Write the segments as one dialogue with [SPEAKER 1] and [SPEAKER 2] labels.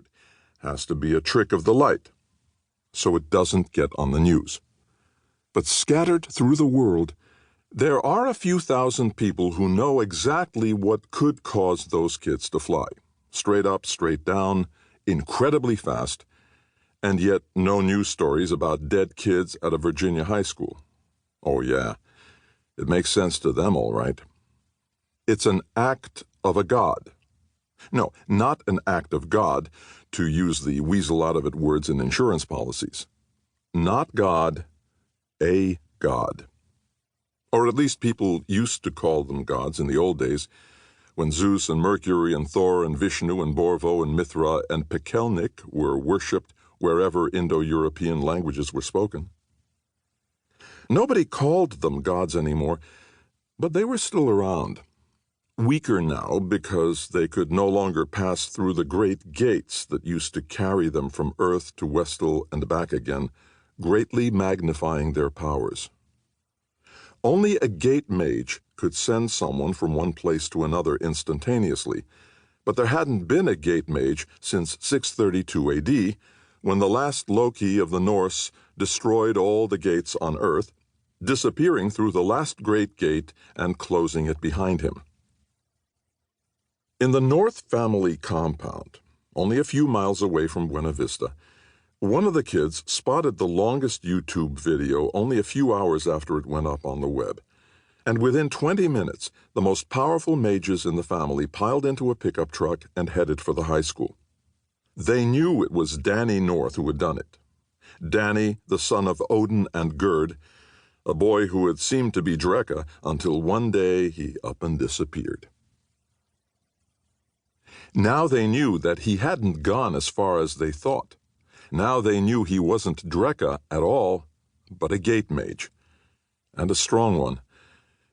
[SPEAKER 1] word has to be a trick of the light, so it doesn't get on the news. But scattered through the world, there are a few thousand people who know exactly what could cause those kids to fly. Straight up, straight down, incredibly fast, and yet no news stories about dead kids at a Virginia high school. Oh yeah, it makes sense to them, all right. It's an act of a god. No, not an act of God, to use the weasel-out-of-it words in insurance policies. Not God, a god. Or at least people used to call them gods in the old days, when Zeus and Mercury and Thor and Vishnu and Borvo and Mithra and Pekelnik were worshipped wherever Indo-European languages were spoken. Nobody called them gods anymore, but they were still around. Weaker now because they could no longer pass through the great gates that used to carry them from Earth to Westil and back again, greatly magnifying their powers. Only a gate mage could send someone from one place to another instantaneously, but there hadn't been a gate mage since 632 AD, when the last Loki of the Norse destroyed all the gates on Earth, disappearing through the last great gate and closing it behind him. In the North family compound, only a few miles away from Buena Vista, one of the kids spotted the longest YouTube video only a few hours after it went up on the web. And within 20 minutes, the most powerful mages in the family piled into a pickup truck and headed for the high school. They knew it was Danny North who had done it. Danny, the son of Odin and Gerd, a boy who had seemed to be Dreka until one day he up and disappeared. Now they knew that he hadn't gone as far as they thought. Now they knew he wasn't Dreka at all, but a gate mage, and a strong one,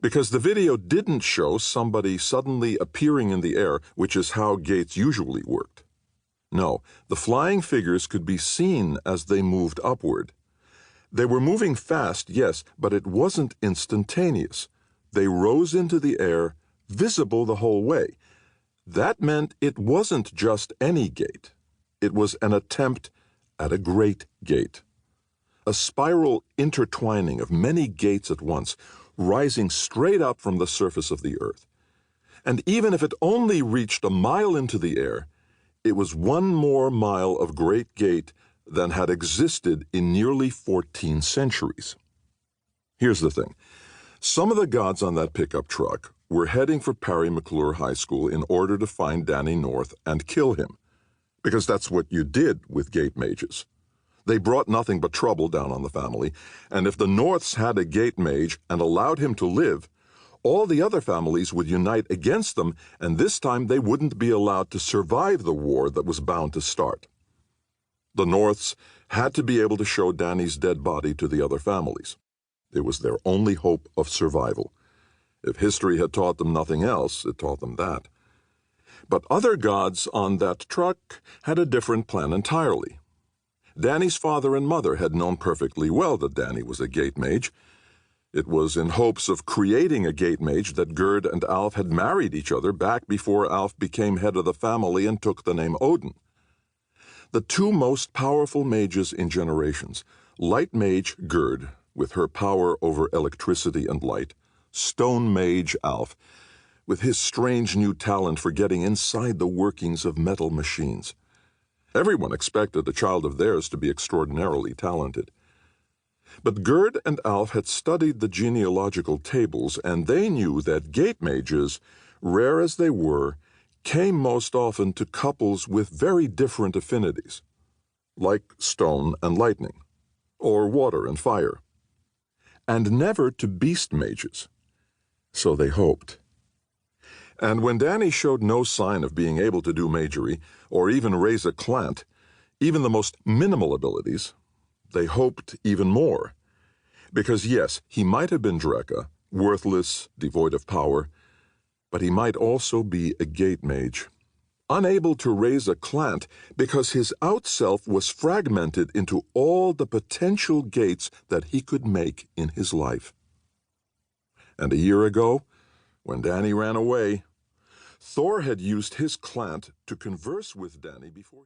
[SPEAKER 1] because the video didn't show somebody suddenly appearing in the air, which is how gates usually worked. No, the flying figures could be seen as they moved upward. They were moving fast, yes, but it wasn't instantaneous. They rose into the air, visible the whole way. That meant it wasn't just any gate. It was an attempt at a great gate. A spiral intertwining of many gates at once, rising straight up from the surface of the earth. And even if it only reached a mile into the air, it was one more mile of great gate than had existed in nearly 14 centuries. Here's the thing. Some of the gods on that pickup truck were heading for Parry McClure High School in order to find Danny North and kill him, because that's what you did with gate mages. They brought nothing but trouble down on the family, and if the Norths had a gate mage and allowed him to live, all the other families would unite against them, and this time they wouldn't be allowed to survive the war that was bound to start. The Norths had to be able to show Danny's dead body to the other families. It was their only hope of survival. If history had taught them nothing else, it taught them that. But other gods on that truck had a different plan entirely. Danny's father and mother had known perfectly well that Danny was a gate mage. It was in hopes of creating a gate mage that Gerd and Alf had married each other back before Alf became head of the family and took the name Odin. The two most powerful mages in generations, light mage Gerd, with her power over electricity and light, stone mage Alf, with his strange new talent for getting inside the workings of metal machines. Everyone expected a child of theirs to be extraordinarily talented. But Gerd and Alf had studied the genealogical tables, and they knew that gate mages, rare as they were, came most often to couples with very different affinities, like stone and lightning, or water and fire, and never to beast mages. So they hoped. And when Danny showed no sign of being able to do magery, or even raise a clant, even the most minimal abilities, they hoped even more. Because yes, he might have been Dreka, worthless, devoid of power, but he might also be a gate mage, unable to raise a clant because his outself was fragmented into all the potential gates that he could make in his life. And a year ago, when Danny ran away, Thor had used his clant to converse with Danny before